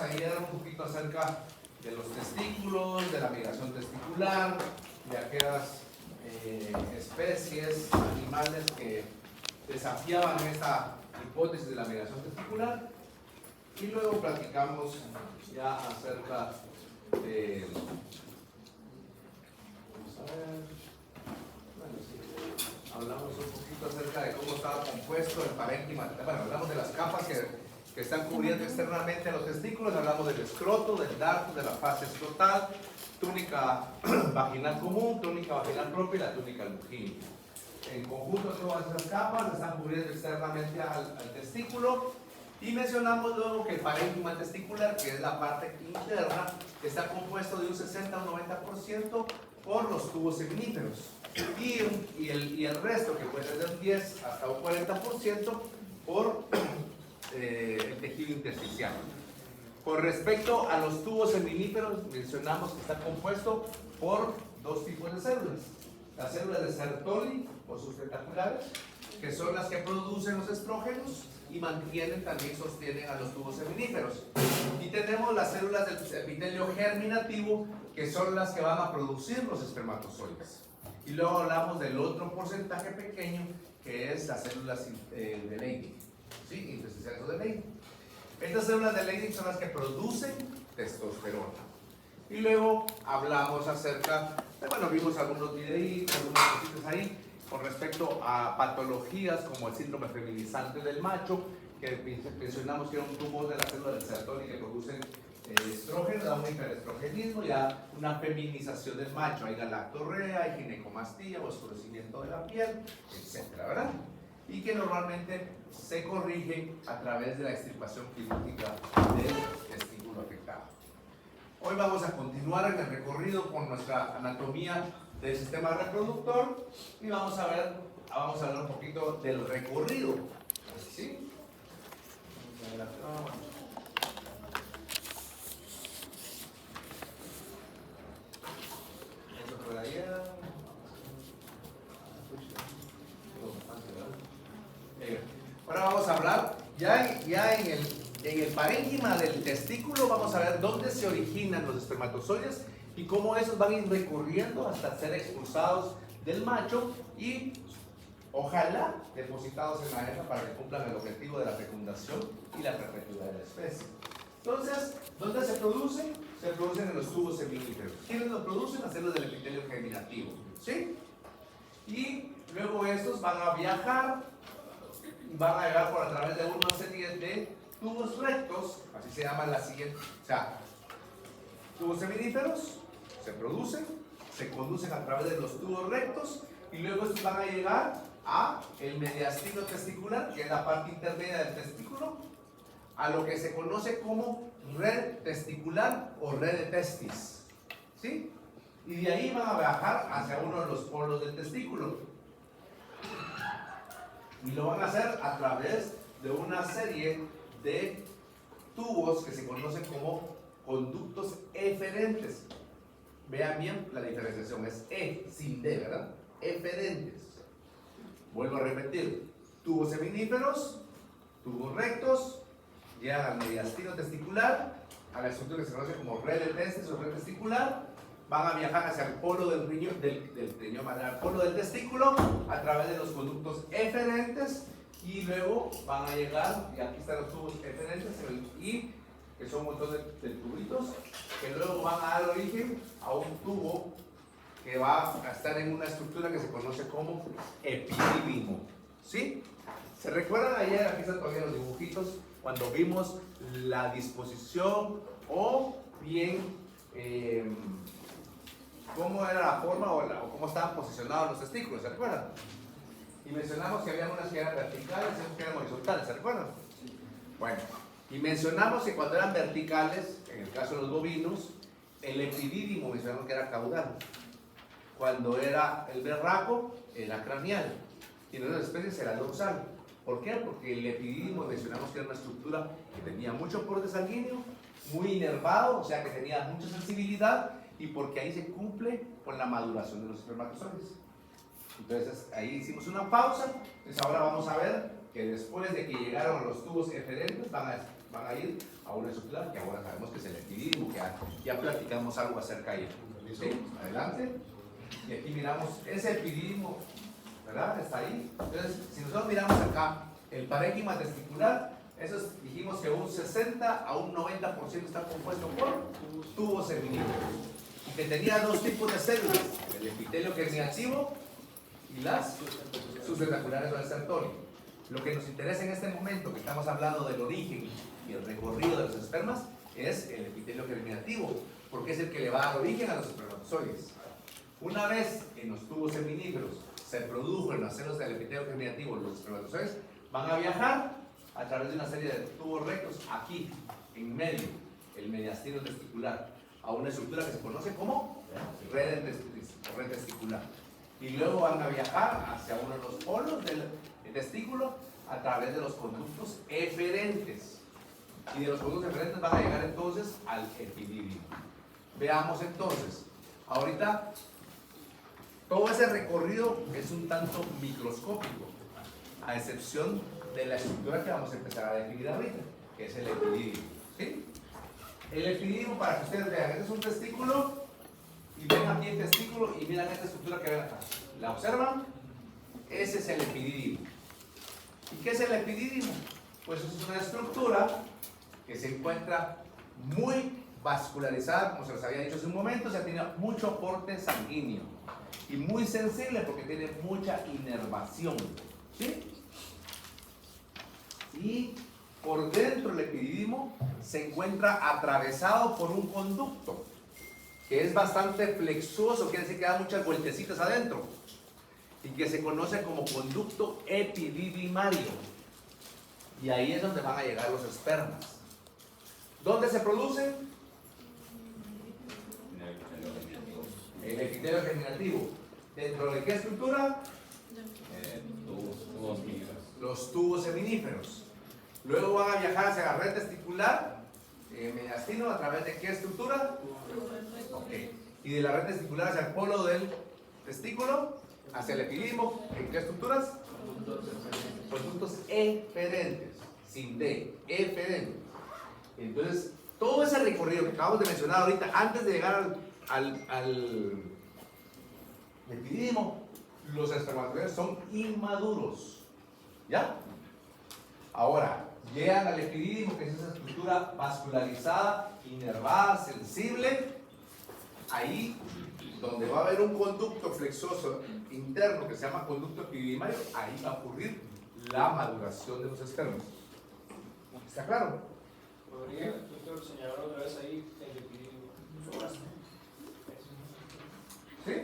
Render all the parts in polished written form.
a ver un poquito acerca de los testículos, de la migración testicular, de aquellas especies animales que desafiaban esta hipótesis de la migración testicular, y luego platicamos ya acerca de, vamos a ver, bueno, sí, hablamos un poquito acerca de cómo estaba compuesto el parénquima. Bueno, hablamos de las capas que están cubriendo externamente a los testículos, hablamos del escroto, del darto, de la fase escrotal, túnica vaginal común, túnica vaginal propia y la túnica lujín. En conjunto todas esas capas están cubriendo externamente al testículo, y mencionamos luego que el parénquima testicular, que es la parte interna, está compuesto de un 60 a un 90% por los tubos seminíferos, y el resto, que puede ser un 10 hasta un 40%, por el tejido intersticial. Con respecto a los tubos seminíferos, mencionamos que está compuesto por dos tipos de células: las células de Sertoli o sustentaculares, que son las que producen los estrógenos y mantienen, también sostienen a los tubos seminíferos, y tenemos las células del epitelio germinativo, que son las que van a producir los espermatozoides. Y luego hablamos del otro porcentaje pequeño, que es las células de Leydig, ¿sí? Intersticiales de Leydig. Estas células de Leydig son las que producen testosterona. Y luego hablamos acerca de, bueno, vimos algunos videitos, algunas cositas ahí con respecto a patologías como el síndrome feminizante del macho, que mencionamos que era un tumor de las células del Sertoli que producen estrógeno, da un hiperestrogenismo, ya una feminización del macho, hay galactorrea, hay ginecomastía, oscurecimiento de la piel, etcétera, ¿verdad? Y que normalmente se corrigen a través de la extirpación quirúrgica del testículo afectado. Hoy vamos a continuar en el recorrido con nuestra anatomía del sistema reproductor, y vamos a hablar un poquito del recorrido, ¿sí? Eso por allá. Ahora vamos a hablar ya en el parénquima del testículo. Vamos a ver dónde se originan los espermatozoides y cómo esos van a ir recorriendo hasta ser expulsados del macho y ojalá depositados en la hembra para que cumplan el objetivo de la fecundación y la perpetuidad de la especie. Entonces, ¿dónde se producen? Se producen en los tubos seminíferos. ¿Quiénes lo producen? Las células del epitelio germinativo, ¿sí? Y luego estos van a viajar, van a llegar por a través de una serie de tubos rectos, así se llama la siguiente, o sea, tubos seminíferos se producen, se conducen a través de los tubos rectos, y luego estos van a llegar a el mediastino testicular, que es la parte intermedia del testículo, a lo que se conoce como red testicular o red de testis, ¿sí? Y de ahí van a viajar hacia uno de los polos del testículo, y lo van a hacer a través de una serie de tubos que se conocen como conductos eferentes. Vean bien la diferenciación, es E sin D, ¿verdad? Eferentes. Vuelvo a repetir: tubos seminíferos, tubos rectos, llegan al mediastino testicular, a la estructura que se conoce como red de testis o red testicular, van a viajar hacia el polo del riñón, al polo del testículo, a través de los conductos eferentes, y luego van a llegar, y aquí están los tubos eferentes, y que son un montón de tubitos, que luego van a dar origen a un tubo que va a estar en una estructura que se conoce como epidídimo, ¿sí? ¿Se recuerdan ayer, aquí están todavía los dibujitos, cuando vimos la disposición o bien cómo era la forma o cómo estaban posicionados los testículos? ¿Se recuerdan? Y mencionamos que había unas que eran verticales y otras que eran horizontales, ¿se recuerdan? Bueno, y mencionamos que cuando eran verticales, en el caso de los bovinos, el epidídimo mencionamos que era caudal. Cuando era el berraco, era craneal. Y en otras especies era dorsal. ¿Por qué? Porque el epidídimo mencionamos que era una estructura que tenía mucho porte sanguíneo, muy inervado, o sea que tenía mucha sensibilidad, y porque ahí se cumple con la maduración de los espermatozoides. Entonces ahí hicimos una pausa. Entonces ahora vamos a ver que después de que llegaron a los tubos eferentes van a van a ir a una estructura que ahora sabemos que es el epidídimo, que ya platicamos algo acerca de ello. ¿Sí? Adelante. Y aquí miramos ese epidídimo, ¿verdad? Está ahí. Entonces, si nosotros miramos acá, el parénquima testicular, eso dijimos que un 60 a un 90% está compuesto por tubos seminíferos. Y que tenía dos tipos de células, el epitelio germinativo y las sustentaculares o el sertorio. Lo que nos interesa en este momento, que estamos hablando del origen y el recorrido de los espermas, es el epitelio germinativo, porque es el que le va a dar origen a los espermatozoides. Una vez en los tubos seminíferos se produjo en las células del epitelio germinativo los espermatozoides, van a viajar a través de una serie de tubos rectos aquí, en medio, el mediastino testicular, a una estructura que se conoce como red testicular. Y luego van a viajar hacia uno de los polos del testículo a través de los conductos eferentes. Y de los conductos eferentes van a llegar entonces al epidídimo. Veamos entonces, ahorita todo ese recorrido es un tanto microscópico, a excepción de la estructura que vamos a empezar a definir ahorita, que es el epidídimo. ¿Sí? El epidídimo, para que ustedes vean, este es un testículo, y ven aquí el testículo y miran esta estructura que ven acá. ¿La observan? Ese es el epidídimo. ¿Y qué es el epidídimo? Pues es una estructura que se encuentra muy vascularizada, como se les había dicho hace un momento, o sea, tiene mucho aporte sanguíneo y muy sensible porque tiene mucha inervación. ¿Sí? Y por dentro del epidídimo se encuentra atravesado por un conducto que es bastante flexuoso, quiere decir que da muchas vueltecitas adentro, y que se conoce como conducto epididimario. Y ahí es donde van a llegar los espermas. ¿Dónde se producen? El epitelio germinativo. ¿Dentro de qué estructura? Los tubos seminíferos. Luego van a viajar hacia la red testicular, mediastino, ¿a través de qué estructura? Okay. Y de la red testicular hacia el polo del testículo, hacia el epidídimo, ¿en qué estructuras? Conductos eferentes, sin D, eferentes. Entonces, todo ese recorrido que acabamos de mencionar ahorita, antes de llegar al epidídimo, los espermatozoides son inmaduros. ¿Ya? Ahora, llegan al epidídimo, que es esa estructura vascularizada, inervada, sensible. Ahí, donde va a haber un conducto flexoso interno que se llama conducto epididimario, ahí va a ocurrir la maduración de los espermas. ¿Está claro? ¿Podría, doctor, señalar otra vez ahí el epidídimo? ¿Sí?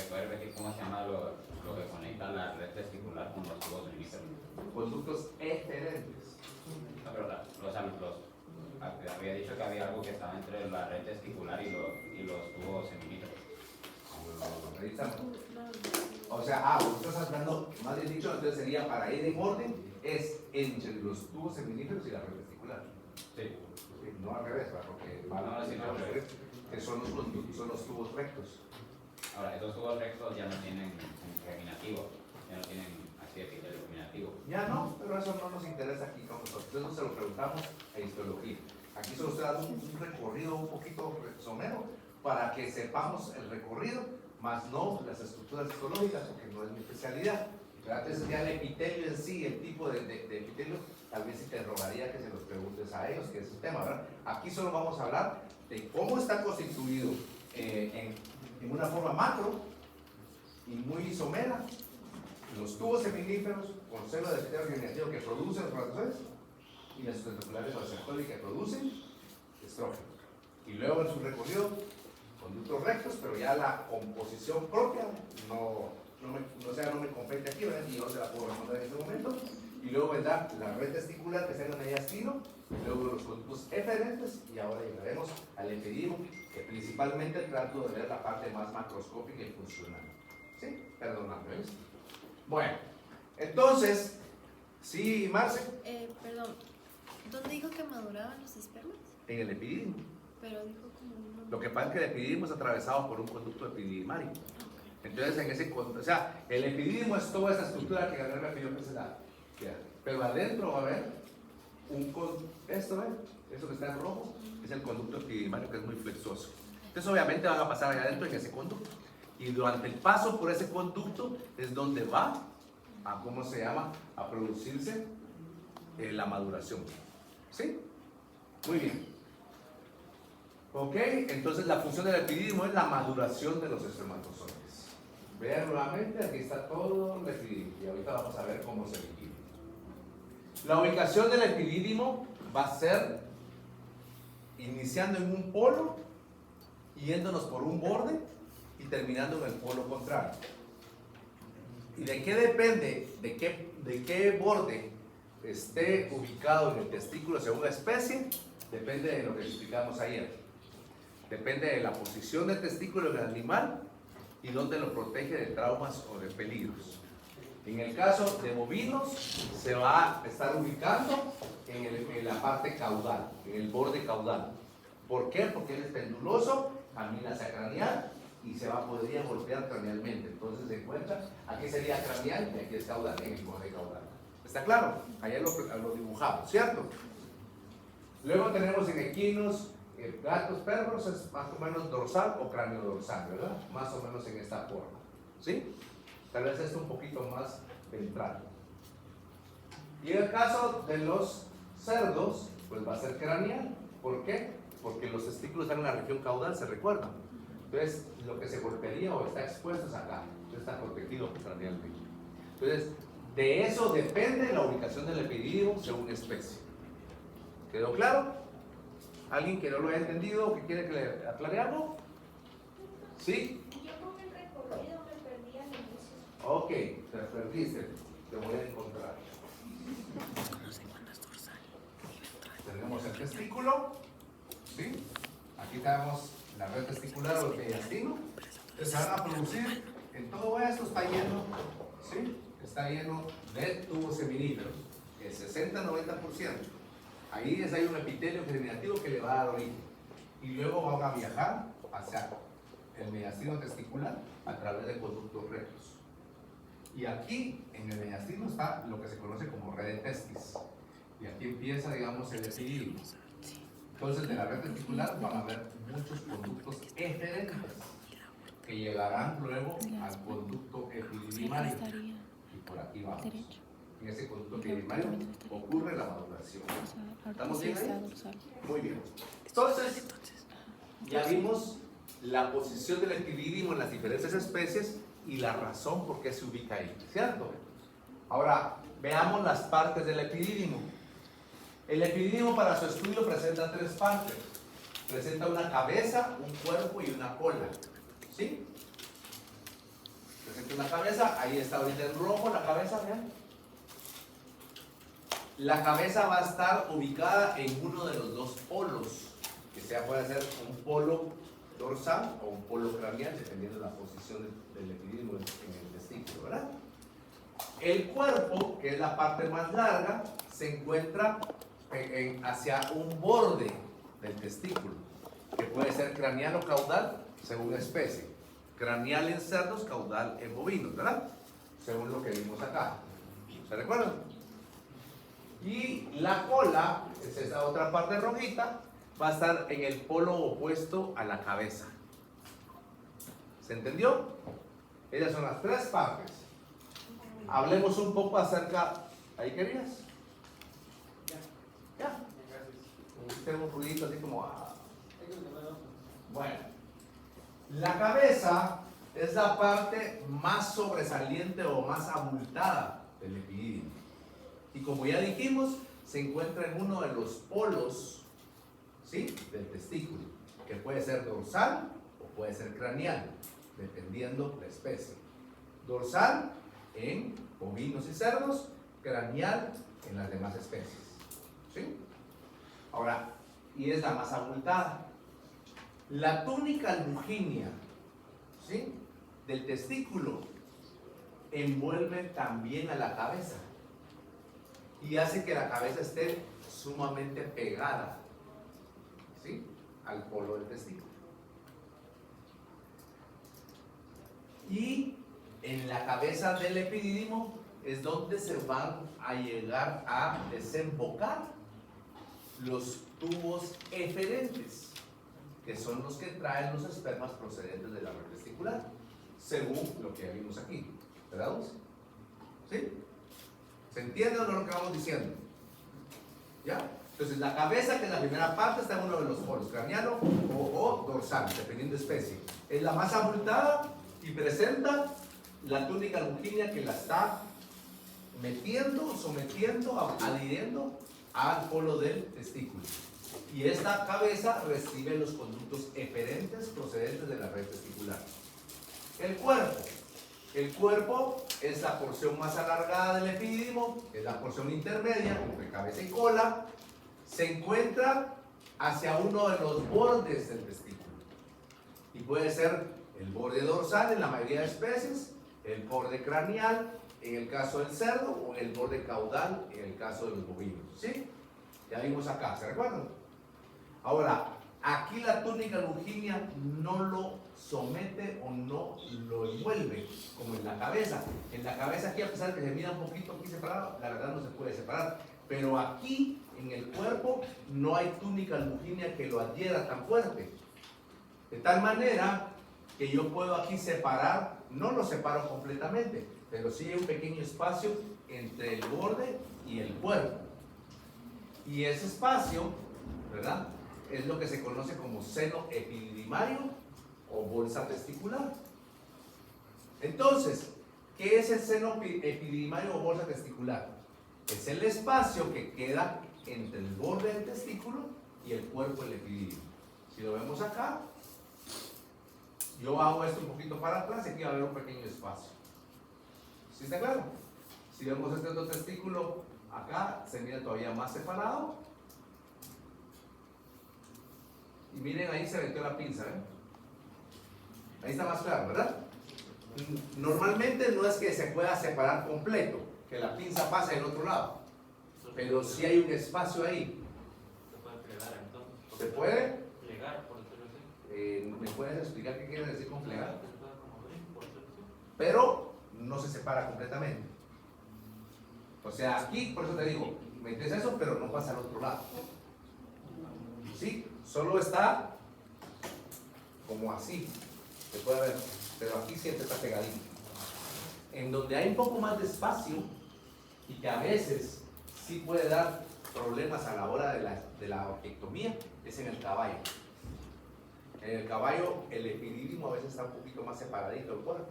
¿Puedes repetir cómo se llama lo que conecta la red testicular con los tubos seminíferos? Conductos eferentes. No, pero había dicho que había algo que estaba entre la red testicular y los tubos seminíferos. Revisamos. O sea, vos estás hablando, más bien dicho, entonces sería para ir en orden, es entre los tubos seminíferos y la red testicular. Sí. No al revés, ¿verdad? Porque van No, a sí, no, al revés. que son los conductos, son los tubos rectos. Ahora, estos tubos rectos ya no tienen germinativo, ya no tienen así epitelio germinativo. Ya no, pero eso no nos interesa aquí con nosotros. Eso se lo preguntamos a histología. Aquí solo se da un recorrido un poquito somero para que sepamos el recorrido, más no las estructuras histológicas, porque no es mi especialidad. Entonces ya el epitelio en sí, el tipo de epitelio, tal vez si te rogaría que se los preguntes a ellos, que es el tema, ¿verdad? Aquí solo vamos a hablar de cómo está constituido en una forma macro y muy somera los tubos seminíferos con células de epitelio germinativo que producen espermatozoides y las sustentaculares o sertorio que producen estrógenos. Y luego en su recorrido, conductos rectos, pero ya la composición propia no me compete aquí, ¿verdad? Y yo se la puedo responder en este momento. Y luego vendrá la red testicular, que será mediastino, y luego los conductos eferentes, y ahora llegaremos al epidídimo, que principalmente trato de ver la parte más macroscópica y funcional. ¿Sí? Perdóname, ¿ves? Bueno, entonces, sí, Marce. Perdón, ¿dónde dijo que maduraban los espermas? En el epidídimo. Pero dijo como uno... Lo que pasa es que el epidídimo es atravesado por un conducto epididimario. Entonces, en ese conducto, o sea, el epidídimo es toda esa estructura que Gabriel me pidió que se la. Pero adentro va a haber esto que está en rojo, es el conducto epididimario, que es muy flexuoso. Entonces obviamente van a pasar allá adentro en ese conducto. Y durante el paso por ese conducto es donde va a, ¿cómo se llama?, a producirse la maduración. ¿Sí? Muy bien. Ok, entonces la función del epidídimo es la maduración de los espermatozoides. Vean nuevamente, aquí está todo el epidídimo y ahorita vamos a ver cómo se divide. La ubicación del epidídimo va a ser iniciando en un polo, yéndonos por un borde y terminando en el polo contrario. ¿Y de qué depende? ¿De qué borde esté ubicado en el testículo según la especie? Depende de lo que explicamos ayer. Depende de la posición del testículo en el animal y dónde lo protege de traumas o de peligros. En el caso de bovinos, se va a estar ubicando en la parte caudal, en el borde caudal. ¿Por qué? Porque él es penduloso, camina hacia craneal y podría golpear cranealmente. Entonces se encuentra, aquí sería craneal y aquí es caudal, en el borde caudal. ¿Está claro? Allá lo dibujamos, ¿cierto? Luego tenemos en equinos, gatos, perros, es más o menos dorsal o cráneo dorsal, ¿verdad? Más o menos en esta forma, ¿sí? Tal vez esto un poquito más ventral. Y en el caso de los cerdos, pues va a ser craneal. ¿Por qué? Porque los testículos están en la región caudal, ¿se recuerdan? Entonces, lo que se golpearía o está expuesto es acá, entonces está protegido cranealmente. Entonces, de eso depende la ubicación del epidídimo según especie. ¿Quedó claro? ¿Alguien que no lo haya entendido o que quiere que le aclare algo? ¿Sí? Yo con el recorrido me perdí al inicio. Ok, te perdiste, te voy a encontrar. Tenemos el testículo, ¿sí? Aquí tenemos la red testicular o el mediastino. Entonces se van a producir, en todo esto está lleno, ¿sí? Está lleno de tubos seminíferos, el 60-90%. Ahí hay un epitelio germinativo que le va a dar origen. Y luego van a viajar hacia el mediastino testicular a través de conductos rectos. Y aquí, en el mediastino, está lo que se conoce como red de testis. Y aquí empieza, digamos, el epidídimo. Entonces, de la red testicular van a haber muchos conductos eferentes que llegarán luego al conducto epididimario. Y por aquí vamos. En ese conducto epididimario ocurre la maduración. ¿Estamos bien ahí? Muy bien. Entonces, ya vimos la posición del epidídimo en las diferentes especies y la razón por qué se ubica ahí, ¿cierto? Ahora, veamos las partes del epidídimo. El epidídimo para su estudio presenta tres partes. Presenta una cabeza, un cuerpo y una cola, ¿sí? Presenta una cabeza, ahí está ahorita en rojo la cabeza, vean. La cabeza va a estar ubicada en uno de los dos polos, que puede ser un polo dorsal o un polo craneal, dependiendo de la posición del epidídimo en el testículo, ¿verdad? El cuerpo, que es la parte más larga, se encuentra hacia un borde del testículo, que puede ser craneal o caudal, según la especie. Craneal en cerdos, caudal en bovinos, ¿verdad? Según lo que vimos acá. ¿Se recuerdan? Y la cola, es esa otra parte rojita, va a estar en el polo opuesto a la cabeza. ¿Se entendió? Esas son las tres partes. Hablemos un poco acerca... ¿Ahí querías? Ya. Tengo un ruidito así como... Bueno. La cabeza es la parte más sobresaliente o más abultada del epidídimo. Y como ya dijimos, se encuentra en uno de los polos, ¿sí?, del testículo, que puede ser dorsal o puede ser craneal, dependiendo la especie. Dorsal en bovinos y cerdos, craneal en las demás especies, ¿sí? Ahora, y es la más abultada. La túnica albuginea, ¿sí?, del testículo envuelve también a la cabeza y hace que la cabeza esté sumamente pegada, ¿sí?, al polo del testículo. Y en la cabeza del epidídimo es donde se van a llegar a desembocar los tubos eferentes, que son los que traen los espermas procedentes de la red testicular, según lo que ya vimos aquí. ¿Verdad? ¿Sí? ¿Se entiende o no lo que vamos diciendo? ¿Ya? Entonces, la cabeza, que es la primera parte, está en uno de los polos, craneano o dorsal, dependiendo de especie. Es la más abultada y presenta la túnica longínea que la está sometiendo, adhiriendo al polo del testículo. Y esta cabeza recibe los conductos eferentes procedentes de la red testicular. El cuerpo. El cuerpo es la porción más alargada del epidídimo, es la porción intermedia entre cabeza y cola. Se encuentra hacia uno de los bordes del testículo. Y puede ser el borde dorsal en la mayoría de especies, el borde craneal en el caso del cerdo, o el borde caudal en el caso de los bovinos. ¿Sí? Ya vimos acá, ¿se recuerdan? Ahora, aquí la túnica longínea no lo somete o no lo envuelve, como en la cabeza. En la cabeza aquí, a pesar de que se mira un poquito aquí separado, la verdad no se puede separar. Pero aquí, en el cuerpo, no hay túnica longínea que lo adhiera tan fuerte. De tal manera que yo puedo aquí separar, no lo separo completamente, pero sí hay un pequeño espacio entre el borde y el cuerpo. Y ese espacio, ¿verdad?, es lo que se conoce como seno epididimario o bolsa testicular. Entonces, ¿qué es el seno epididimario o bolsa testicular? Es el espacio que queda entre el borde del testículo y el cuerpo del epididio. Si lo vemos acá, yo hago esto un poquito para atrás y aquí va a haber un pequeño espacio. ¿Sí está claro? Si vemos este otro testículo acá, se mira todavía más separado. Y miren, ahí se metió la pinza, ¿eh? Ahí está más claro, ¿verdad? Normalmente no es que se pueda separar completo, que la pinza pase del otro lado, pero sí hay un espacio ahí. Se puede plegar entonces. ¿Se puede? Plegar, por decirlo así. ¿Me puedes explicar qué quiere decir con plegar? Se puede como abrir, por decirlo así. Pero no se separa completamente. O sea, aquí, por eso te digo, metes eso, pero no pasa al otro lado. ¿Sí? Solo está como así, se puede ver, pero aquí siempre está pegadito. En donde hay un poco más de espacio y que a veces sí puede dar problemas a la hora de la orquiectomía, es en el caballo. En el caballo el epidídimo a veces está un poquito más separadito del cuerpo.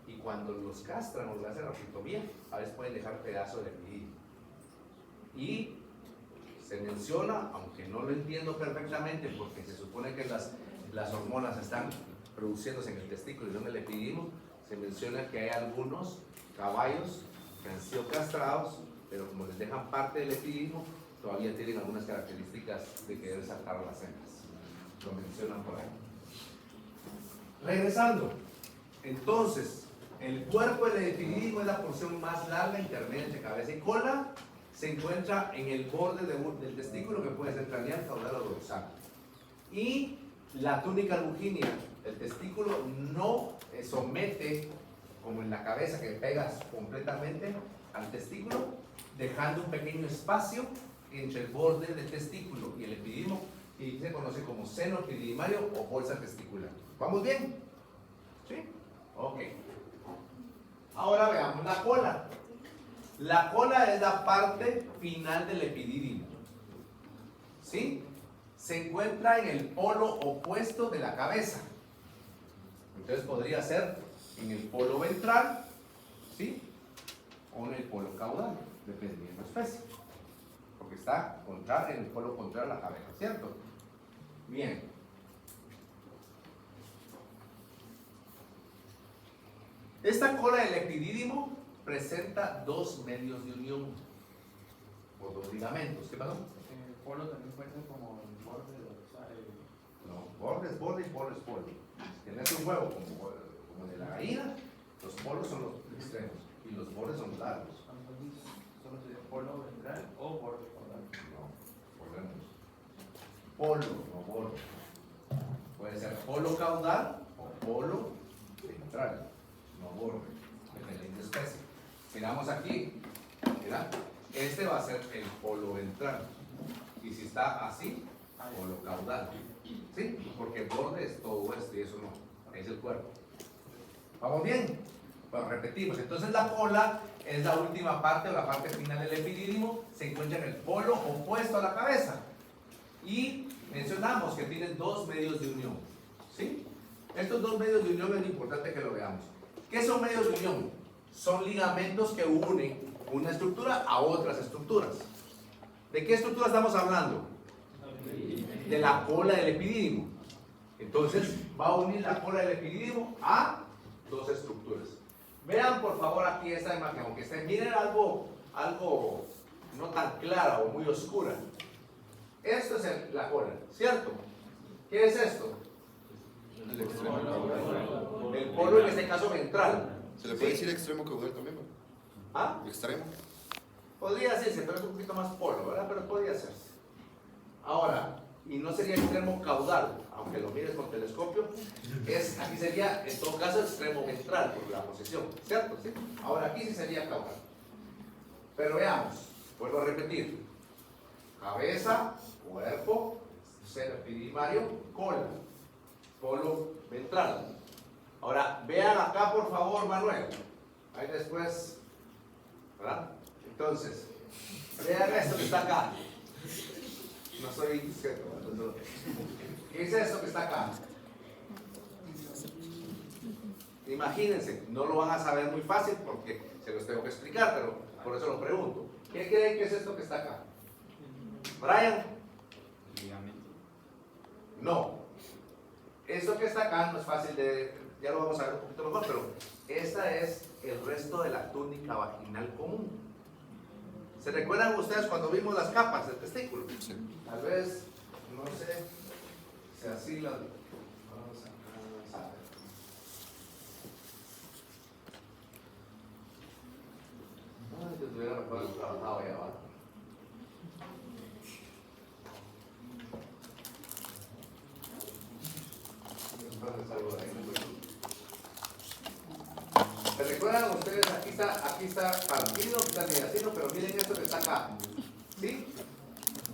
Y cuando los castran o le hacen la orquiectomía, a veces pueden dejar pedazos del epidídimo. Y se menciona, aunque no lo entiendo perfectamente, porque se supone que las hormonas están produciéndose en el testículo y no en el epidídimo, se menciona que hay algunos caballos que han sido castrados, pero como les dejan parte del epidídimo, todavía tienen algunas características de querer saltar a las hembras. Lo mencionan por ahí. Regresando, entonces, el cuerpo del epidídimo es la porción más larga, intermedia entre cabeza y cola. Se encuentra en el borde del testículo, que puede ser craneal, caudal o dorsal. Y la túnica longínea, el testículo no somete, como en la cabeza, que pegas completamente al testículo, dejando un pequeño espacio entre el borde del testículo y el epidídimo, y se conoce como seno epididimario o bolsa testicular. ¿Vamos bien? ¿Sí? Ok. Ahora veamos la cola. La cola es la parte final del epidídimo. ¿Sí? Se encuentra en el polo opuesto de la cabeza. Entonces podría ser en el polo ventral, ¿sí?, o en el polo caudal, dependiendo de la especie. Porque está en el polo contrario a la cabeza, ¿cierto? Bien. Esta cola del epidídimo presenta dos medios de unión por dos ligamentos. ¿Qué pasó? El polo también puede ser como el borde dorsal. No, borde es borde y polo es polo. Tienes un huevo como de la gallina, los polos son los extremos y los bordes son los largos. Entonces, solo sería polo ventral o borde caudal. No, volvemos. Polo, no borde. Puede ser polo caudal o polo ventral, no borde, dependiendo de especie. Miramos aquí, mira, este va a ser el polo ventral y y si está así, polo caudal. ¿Sí? Porque el borde es todo esto y eso no, es el cuerpo. ¿Vamos bien? Bueno, repetimos. Entonces la cola es la última parte o la parte final del epidídimo, se encuentra en el polo opuesto a la cabeza. Y mencionamos que tienen dos medios de unión. ¿Sí? Estos dos medios de unión es importante que lo veamos. ¿Qué son medios de unión? Son ligamentos que unen una estructura a otras estructuras. ¿De qué estructura estamos hablando? De la cola del epidídimo. Entonces va a unir la cola del epidídimo a dos estructuras. Vean por favor aquí esta imagen, aunque miren algo no tan clara o muy oscura. Esto es la cola, ¿cierto? ¿Qué es esto? El extremo caudal. El polo, en este caso ventral. Se le puede ¿Sí? decir extremo caudal también, ¿no? ¿Ah? Extremo. Podría hacerse, pero es un poquito más polo, ¿verdad? Pero podría hacerse. Ahora, y no sería extremo caudal, aunque lo mires con telescopio, aquí sería, en todo caso, extremo ventral por la posición, ¿cierto? ¿Sí? Ahora aquí sí sería caudal. Pero veamos, vuelvo a repetir. Cabeza, cuerpo, seno epididimorio, cola, polo ventral. Ahora, vean acá por favor, Manuel. Ahí después, ¿verdad? Entonces, vean esto que está acá. No soy discreto, ¿verdad? ¿Qué es esto que está acá? Imagínense, no lo van a saber muy fácil porque se los tengo que explicar, pero por eso lo pregunto. ¿Qué creen que es esto que está acá? Brian, Ligamento. no. Esto que está acá no es fácil de, ya lo vamos a ver un poquito mejor, pero esta es el resto de la túnica vaginal común. ¿Se recuerdan ustedes cuando vimos las capas del testículo? Sí. Tal vez, no sé, si así las... Vamos a ver. Ay, que tuviera mejor trabajado ahí abajo. Entonces algo de ahí, ¿se recuerdan ustedes? Aquí está partido, aquí está mediastino, pero miren esto que está acá. ¿Sí?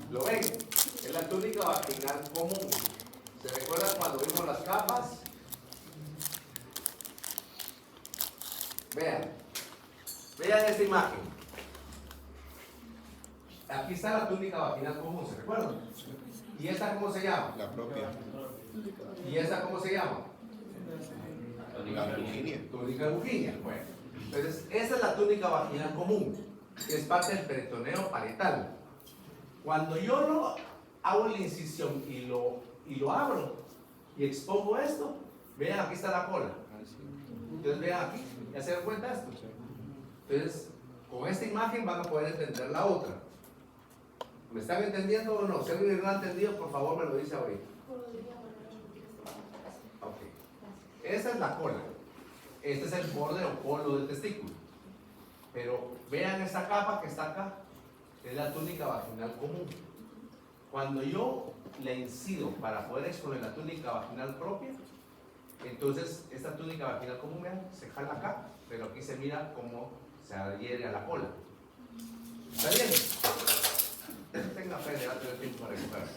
¿Lo ven? Es la túnica vaginal común. ¿Se recuerdan cuando vimos las capas? Vean. Vean esta imagen. Aquí está la túnica vaginal común, ¿se recuerdan? ¿Y esta cómo se llama? La propia. ¿Y esta cómo se llama? La virginia. Túnica bujinia. Bueno, entonces esa es la túnica vaginal común, que es parte del peritoneo parietal. Cuando yo hago la incisión y lo abro y expongo esto, vean, aquí está la cola. Entonces vean aquí, ¿ya se dan cuenta de esto? Entonces, con esta imagen van a poder entender la otra. ¿Me están entendiendo o no? Si alguien no ha entendido, por favor me lo dice ahorita. Ok. Esta es la cola. Este es el borde o polo del testículo. Pero vean esta capa que está acá. Es la túnica vaginal común. Cuando yo la incido para poder exponer la túnica vaginal propia, entonces esta túnica vaginal común, vean, se jala acá, pero aquí se mira cómo se adhiere a la cola. ¿Está bien? Tenga fe, le va a tener tiempo para recuperar.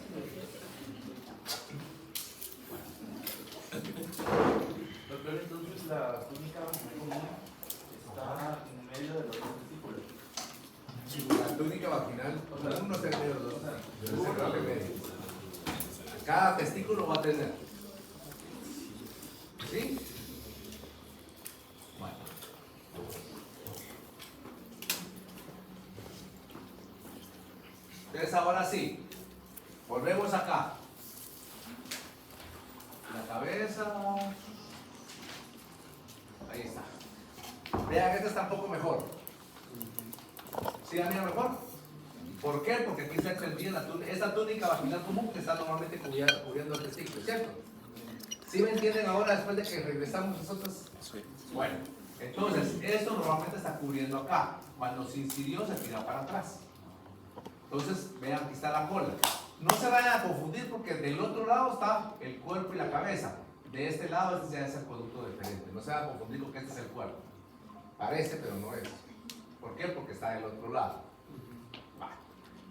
Doctor, entonces la túnica vaginal común está en medio de los dos testículos. La túnica vaginal común no está en medio de los dos. Uno en medio. Cada testículo va a tener. ¿Sí? Bueno. Entonces ahora sí, volvemos acá. La cabeza. Ahí está. Vean, esta está un poco mejor. ¿Sí la mira mejor? ¿Por qué? Porque aquí se extendía esta túnica vaginal común que está normalmente cubriendo el testículo, ¿cierto? ¿Sí me entienden ahora después de que regresamos nosotros? Sí. Bueno, entonces esto normalmente está cubriendo acá. Cuando se incidió se tira para atrás. Entonces, vean, aquí está la cola. No se vayan a confundir porque del otro lado está el cuerpo y la cabeza. De este lado este ya es el conducto deferente. No se vayan a confundir con que este es el cuerpo. Parece, pero no es. ¿Por qué? Porque está del otro lado. Va.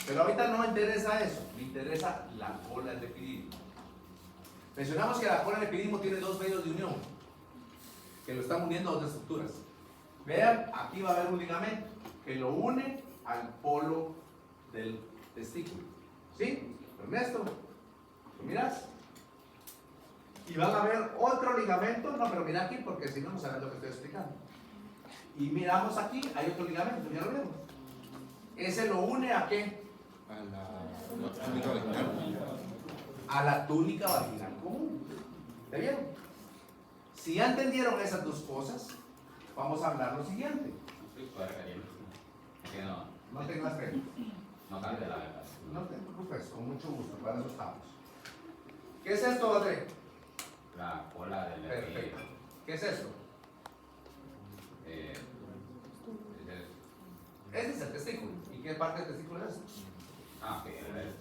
Pero ahorita no me interesa eso, me interesa la cola del epidídimo. Mencionamos que la cola del epidídimo tiene dos medios de unión, que lo están uniendo a dos estructuras. Vean, aquí va a haber un ligamento que lo une al polo del testículo. ¿Sí? Ernesto, ¿lo miras? Y van a ver otro ligamento, no, pero mira aquí porque si no, no sabes lo que estoy explicando. Y miramos aquí, hay otro ligamento, ya lo vemos. Ese lo une a qué? A la túnica vaginal. A la túnica vaginal común. ¿Ya vieron? Si ya entendieron esas dos cosas, vamos a hablar lo siguiente. Sí, puede referirme. Es que no, No tengas pena. no cambia la verdad. No te preocupes, con mucho gusto, para eso estamos. ¿Qué es esto, André? La cola del Perfecto. epidídimo. ¿Qué es esto? Este es el testículo. ¿Y qué parte del testículo es? Ah, ok,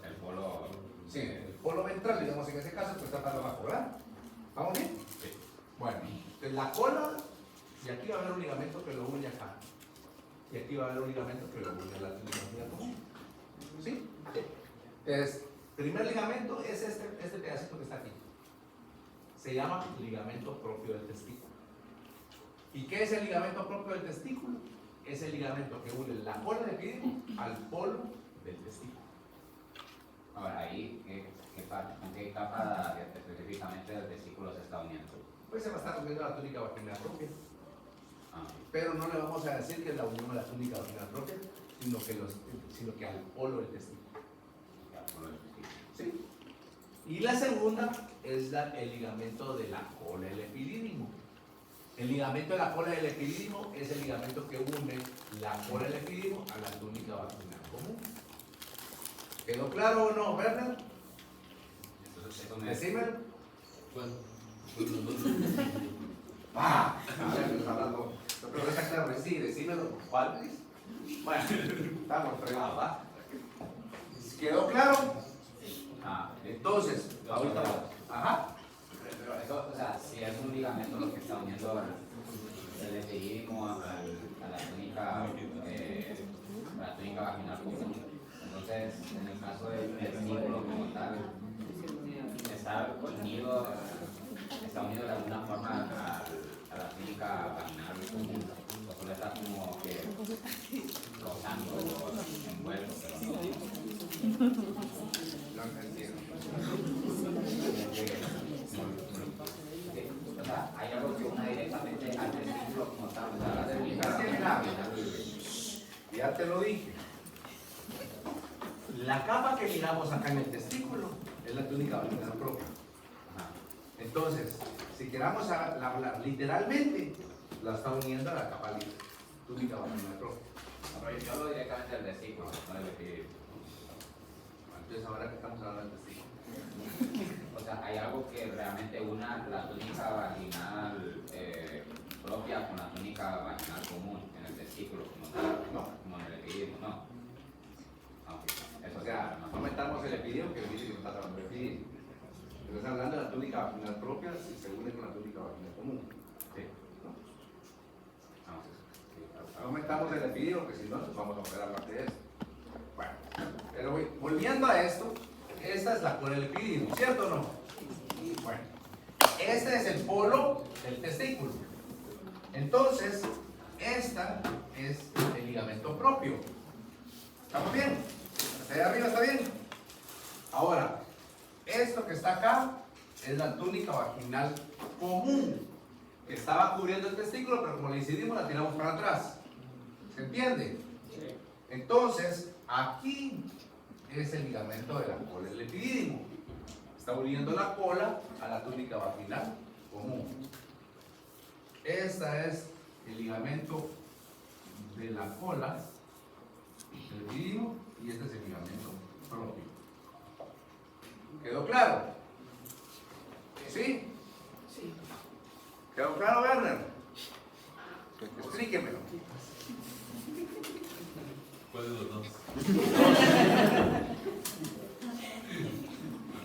el polo. Sí, el polo ventral, digamos en ese caso, pues está para abajo, ¿verdad? ¿Vamos bien? Sí. Bueno, entonces la cola, y aquí va a haber un ligamento que lo une acá. Y aquí va a haber un ligamento que lo une a la túnica común. ¿Sí? Entonces, primer ligamento es este pedacito que está aquí. Se llama ligamento propio del testículo. ¿Y qué es el ligamento propio del testículo? Es el ligamento que une la cola del epidídimo al polo del testículo. Ahora, ahí, ¿en qué capa específicamente del testículo se está uniendo? Pues se va a estar uniendo a la túnica vaginal propia. Ah, Pero no le vamos a decir que es la unión a la túnica vaginal propia, sino que al polo del testículo. ya, polo del testículo. ¿Sí? Y la segunda es el ligamento de la cola del epidídimo. El ligamento de la cola del epidídimo es el ligamento que une la cola del epidídimo a la túnica vaginal común. ¿Quedó claro o no, Werner? Entonces, eso me Decímelo. ¿Cuál? ¡Ah! A ver, nos hablando. Pero no está claro, sí, decímelo. ¿Cuál es? Bueno, estamos fregados, ¿va? ¿Quedó claro? Ah, Entonces, ahorita vamos. Ajá. pero eso, o sea, si es un ligamento lo que está uniendo el epidídimo a la túnica vaginal común. Entonces, en el caso del testículo como tal, está unido de alguna forma a la túnica vaginal común. O solo está como que rozando o envuelto, pero no. No entiendo. O sea, hay algo que una directamente al testículo como tal, o sea, la túnica Es que mira, ya te lo dije. La capa que miramos acá en el testículo es la túnica vaginal propia. Ajá. Entonces, si queramos hablar literalmente, la está uniendo a la capa túnica vaginal propia. Pero yo hablo directamente del testículo, no del epidídimo. Entonces, ahora que estamos hablando del testículo. O sea, hay algo que realmente una la túnica vaginal propia con la túnica vaginal común en el testículo, como tal, No. como en el epidídimo, no. Ah, ok. Eso O sea, no metamos el epidídimo, que dice que no está hablando del epidídimo. Estás hablando de la túnica vaginal propia si se une con la túnica vaginal común. sí. ¿No? Ah, sí, claro. No metamos el epidídimo, que si no, nos vamos a volver a hablar de eso. Bueno, pero volviendo a esto, esta es la cola del epidídimo, ¿cierto o no? Bueno, este es el polo del testículo. Entonces, esta es el ligamento propio. ¿Estamos bien? ¿Hasta allá arriba está bien? Ahora, esto que está acá es la túnica vaginal común, que estaba cubriendo el testículo, pero como le incidimos, la tiramos para atrás. ¿Se entiende? Sí. Entonces, aquí es el ligamento de la cola del epidídimo. Está uniendo la cola a la túnica vaginal común. Este es el ligamento de la cola del epidídimo y este es el ligamento propio. ¿Quedó claro? ¿Sí? Sí. ¿Quedó claro, Werner? Explíquemelo. ¿Cuál de los dos?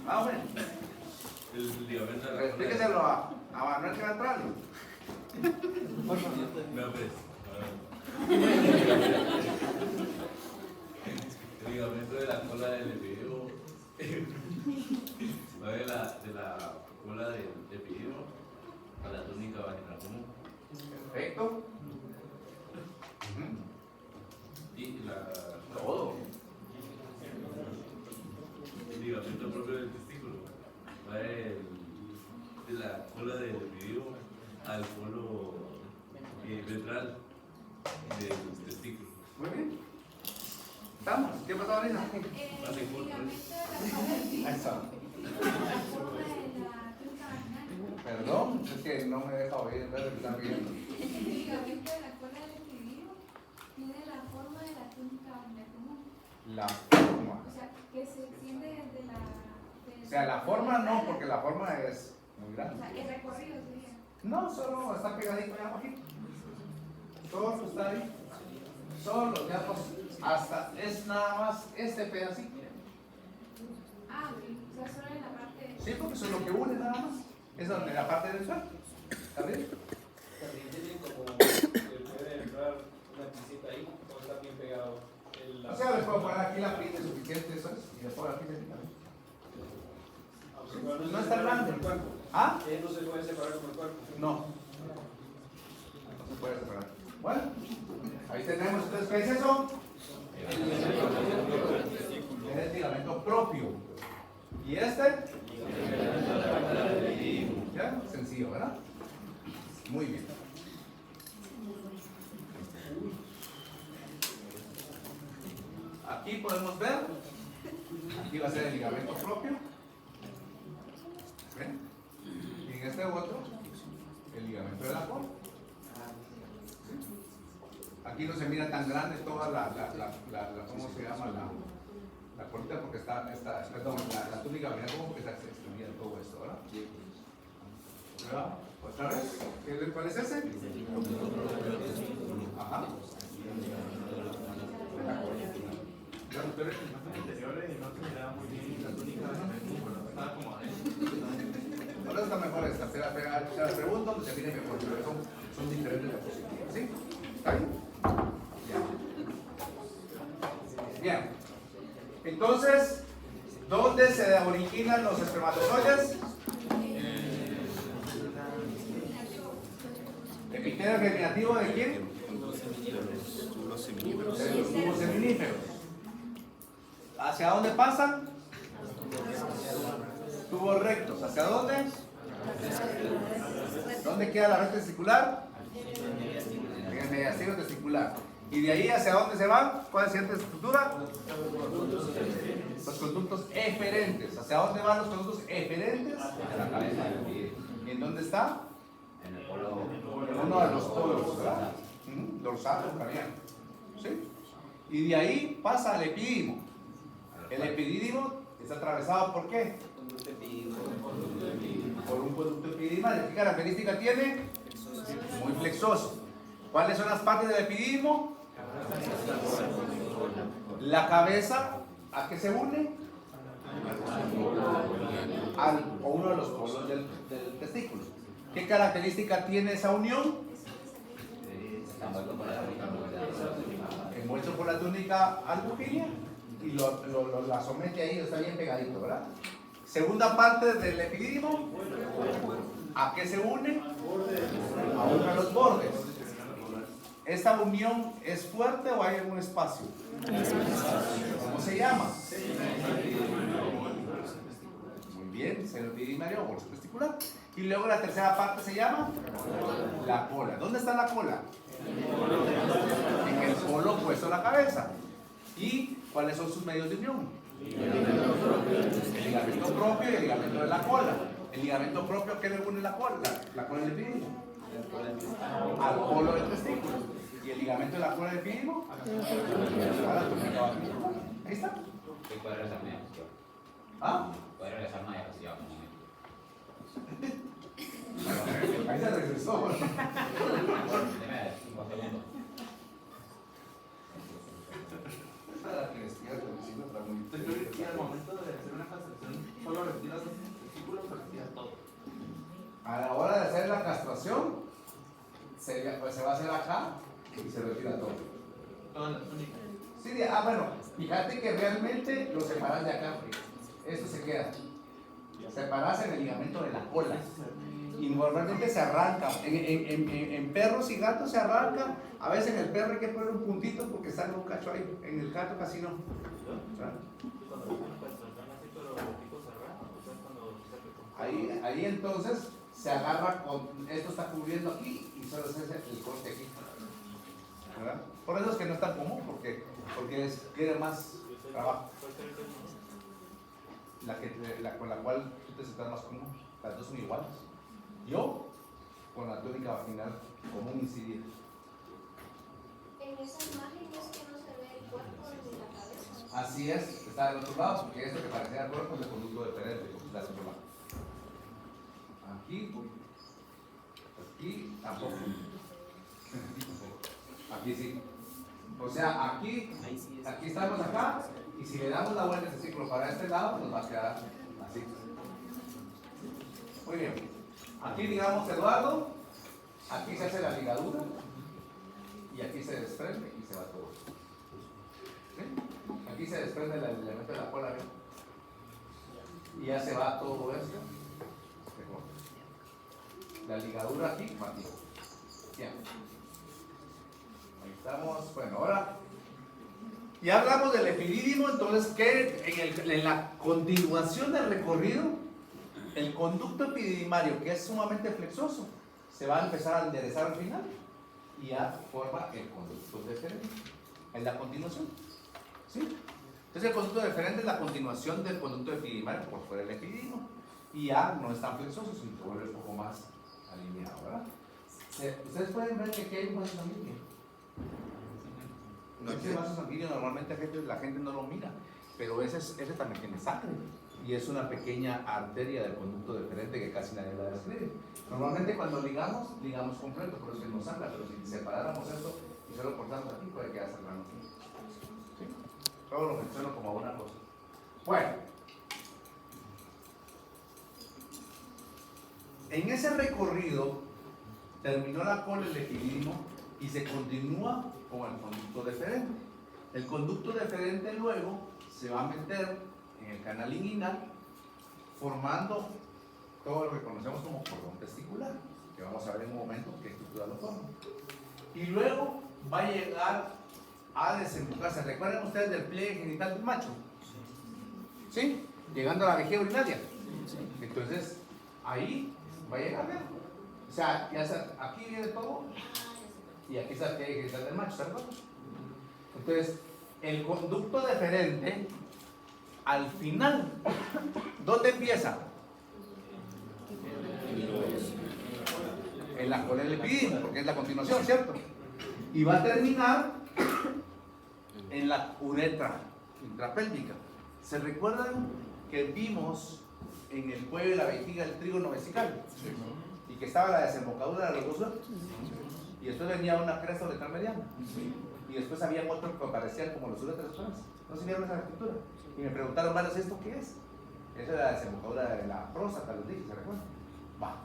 Ah, bueno. El ligamento de la Explíqueselo a Manuel que va entrando. No, pues. El ligamento de la cola del epidídimo. Va de la cola del epidídimo a la túnica vaginal común. Perfecto. Y Todo. el ligamento propio del testículo. Va de la cola del epidídimo al polo ventral del testículo. Muy bien. ¿Estamos? ¿Qué pasó, Vanessa? Vale, El por- ligamento de la cola del pie Ahí está. tiene la forma de la túnica vaginal. Perdón, es que no me deja oír, entonces me están viendo. El ligamento de la cola del epidídimo tiene la forma de la túnica vaginal común. La forma. O sea, que se extiende desde la... O sea, la forma no, porque la forma es muy O grande. sea, el recorrido sería. No, solo está pegadito allá abajito. Solo está ahí. Solo, digamos, hasta es nada más este pedacito. Ah, ok. O sea, solo en la parte... Sí, porque eso es lo que une nada más. Es donde la parte del suelo. ¿Está bien? También tiene como que puede entrar una piscita ahí, o está bien pegado. O sea, les puedo poner aquí la pinta suficiente, eso es. Y les pongo aquí también. No está grande. El cuerpo. ¿Ah? No se puede separar como el cuerpo. No. No se puede separar. Bueno, ahí tenemos. Entonces, ¿qué es eso? Es el ligamento propio. ¿Y este? ¿Ya? Sencillo, ¿verdad? Muy bien. Aquí podemos ver. Aquí va a ser el ligamento propio. ¿Ven? Y en este otro, el ligamento de la cola. Aquí no se mira tan grande toda ¿cómo se llama? La colita porque perdón, la túnica vaginal como que está extendida todo esto, ¿verdad? ¿Verdad? ¿Otra vez? ¿Cuál es ese? Ajá. Los doctores en imágenes anteriores no se miraba muy bien la túnica, estaba como adentro. Ahora está mejor esta, se la pregunto donde se mire mejor, pero son diferentes diapositivas, ¿sí? ¿Está bien? Bien. Entonces, ¿dónde se originan los espermatozoides? ¿Epitelio germinativo de quién? De los tubos seminíferos. ¿Hacia dónde pasan? Tubos rectos. ¿Hacia dónde? ¿Dónde queda la red testicular? En el mediastino testicular. ¿Y de ahí hacia dónde se van? ¿Cuál es la siguiente estructura? Los conductos eferentes. ¿Hacia dónde van los conductos eferentes? De la cabeza del epidídimo. ¿Y en dónde está? En el polo. En uno de los polos, ¿verdad? Dorsal o craniano. ¿Sí? Y de ahí pasa al epidídimo. El epidídimo está atravesado ¿por qué? Por un conducto epididimal. ¿Qué característica tiene? Muy flexoso. ¿Cuáles son las partes del epidídimo? La cabeza, ¿a qué se une? O uno de los polos del testículo. ¿Qué característica tiene esa unión? Está envuelto por la túnica. Envuelto por la túnica albuginia y la somete ahí, está bien pegadito, ¿verdad? Segunda parte del epidídimo, ¿a qué se une? A uno de los bordes. ¿Esta unión es fuerte o hay algún espacio? ¿Cómo se llama? Muy bien, seno epididimio o bolso testicular. Y luego la tercera parte se llama la cola. ¿Dónde está la cola? En el polo opuesto a la cabeza. ¿Y cuáles son sus medios de unión? El ligamento propio y el ligamento de la cola. El ligamento propio, ¿qué le une la cola? La cola del epidídimo. Al polo del testículo. Y el ligamento de la cola del epidídimo a la túnica vaginal. Ahí está. Sí, puede regresar una diapositiva. ¿Ah? Puede regresar una diapositiva como Ahí se regresó. Deme 5 segundos. Entonces, y al momento de hacer una castración, solo retiras los testículos o retiras todo. A la hora de hacer la castración, se va a hacer acá y se retira todo. Toda la túnica. Sí, bueno, Fíjate que realmente lo separas de acá, esto se queda. Separas en el ligamento de la cola. Y normalmente se arranca. En perros y gatos se arranca. A veces en el perro hay que poner un puntito porque sale un cacho ahí. En el gato casi no. ¿Verdad? Ahí entonces se agarra con. Esto está cubriendo aquí y solo se hace el corte aquí. ¿Verdad? Por eso es que no es tan común porque quiere más trabajo. Con la cual tú te sientas más común. Las dos son iguales. Yo, con la túnica vaginal común incidir. En esa imagen es que no se ve el cuerpo ni la cabeza. Así es, está del otro lado, porque eso que parecía el cuerpo es el conducto diferente, la otro lado. Aquí tampoco. Aquí sí. O sea, aquí estamos acá, y si le damos la vuelta a este ciclo para este lado, nos va a quedar así. Muy bien. Aquí digamos Eduardo, aquí se hace la ligadura, y aquí se desprende y se va todo. ¿Sí? Aquí se desprende el elemento de la cola, ¿ven? Y ya se va todo esto. La ligadura aquí, va aquí. Ya. Ahí estamos. Bueno, ahora ya hablamos del epidídimo, entonces que en la continuación del recorrido, el conducto epididimario, que es sumamente flexoso, se va a empezar a enderezar al final y ya forma el conducto deferente. En la continuación. ¿Sí? Entonces el conducto deferente es la continuación del conducto epididimario por fuera del epidídimo. Y ya no es tan flexoso, sino que vuelve un poco más alineado, ¿verdad? Ustedes pueden ver que aquí hay un vaso sanguíneo. Ese vaso sanguíneo normalmente la gente no lo mira, pero ese también tiene sangre y es una pequeña arteria del conducto deferente que casi nadie la describe. Normalmente cuando ligamos completo, por eso que no sangra, pero si separáramos esto y solo cortamos aquí, puede quedar sangrando aquí. ¿Sí? Todo lo menciono como una cosa. Bueno, en ese recorrido terminó la cola, el epidídimo, y se continúa con el conducto deferente. El conducto deferente luego se va a meter en el canal inguinal, formando todo lo que conocemos como cordón testicular, que vamos a ver en un momento qué estructura lo forma. Y luego va a llegar a desembocarse. ¿Recuerdan ustedes del pliegue genital del macho? ¿Sí? Llegando a la vejiga urinaria. Entonces, ahí va a llegar, ¿verdad? O sea, aquí viene todo y aquí está el pliegue genital del macho, ¿verdad? Entonces, el conducto deferente, al final, ¿dónde empieza? En la cola del epidídimo, porque es la continuación, ¿cierto? Y va a terminar en la uretra intrapélvica. ¿Se recuerdan que vimos en el cuello de la vejiga el trígono vesical? Y que estaba la desembocadura de los dos lados. Y después venía una cresta uretral mediana. Y después había otros que parecían como los uretras trans. ¿No se vieron esa escritura? Y me preguntaron varios, ¿esto qué es? Esa es la desembocadura de la próstata, los dije, ¿se recuerdan? Va.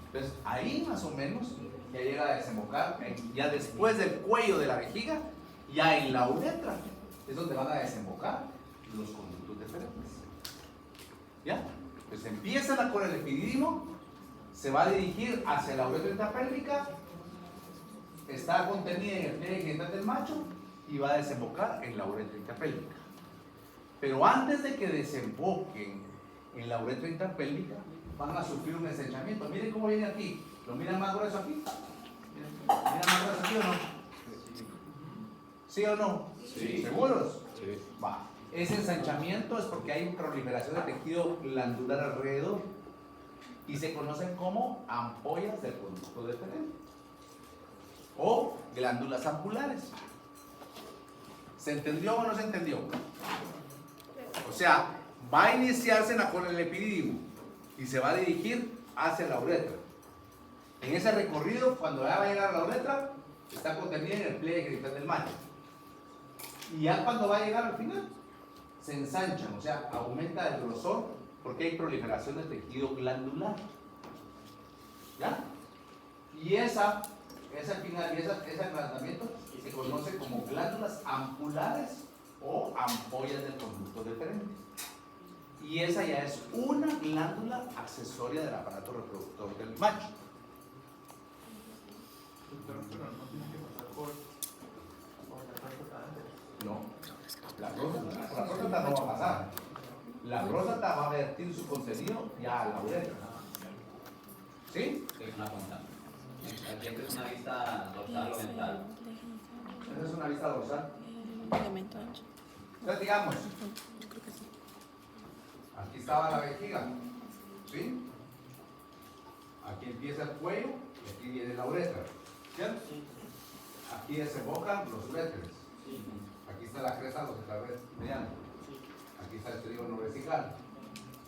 Entonces, ahí más o menos ya llega a desembocar, ya después del cuello de la vejiga, ya en la uretra, es donde van a desembocar los conductos deferentes. ¿Ya? Entonces empieza la cola del epidídimo, se va a dirigir hacia la uretra intrapélvica, está contenida en el pliegue genital del macho y va a desembocar en la uretra intrapélvica. Pero antes de que desemboquen en la uretra intrapélvica, van a sufrir un ensanchamiento. Miren cómo viene aquí. ¿Lo miran más grueso aquí? ¿Miran más grueso aquí o no? ¿Sí o no? Sí. ¿Seguros? Sí. Va. Ese ensanchamiento es porque hay proliferación de tejido glandular alrededor y se conocen como ampollas del conducto deferente o glándulas ampulares. ¿Se entendió o no se entendió? O sea, va a iniciarse en la cola del epidídimo y se va a dirigir hacia la uretra. En ese recorrido, cuando ya va a llegar a la uretra, está contenida en el pliegue genital del macho. Y ya cuando va a llegar al final, se ensanchan, o sea, aumenta el grosor porque hay proliferación de tejido glandular. ¿Ya? Y ese final, ese agrandamiento se conoce como glándulas ampulares o ampollas del conducto deferente. Y esa ya es una glándula accesoria del aparato reproductor del macho. Pero no tiene que pasar por la próstata antes. No, la próstata no va a pasar. La próstata va a vertir su contenido ya a la uretra. ¿Sí? Es una punta. Aquí es una vista dorsal o ventral. Esa es una vista dorsal. Elemento ancho. Entonces digamos, aquí estaba la vejiga, ¿sí? Aquí empieza el cuello y aquí viene la uretra, ¿cierto? Aquí desembocan los uréteres. Aquí está la cresta de los escabres medianos. Aquí está el trígono vesical.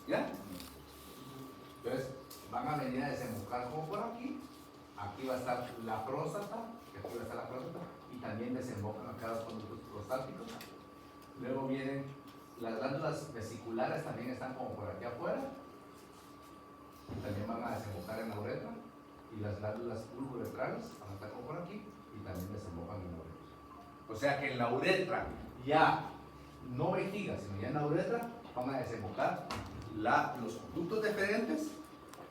¿Ya? Entonces, van a venir a desembocar como por aquí. Aquí va a estar la próstata, que aquí va a estar la próstata, y también desembocan acá los conductos prostáticos. Luego vienen las glándulas vesiculares, también están como por aquí afuera, y también van a desembocar en la uretra. Y las glándulas uretrales van a estar como por aquí, y también desembocan en la uretra. O sea que en la uretra, ya no vejiga, sino ya en la uretra, van a desembocar los conductos deferentes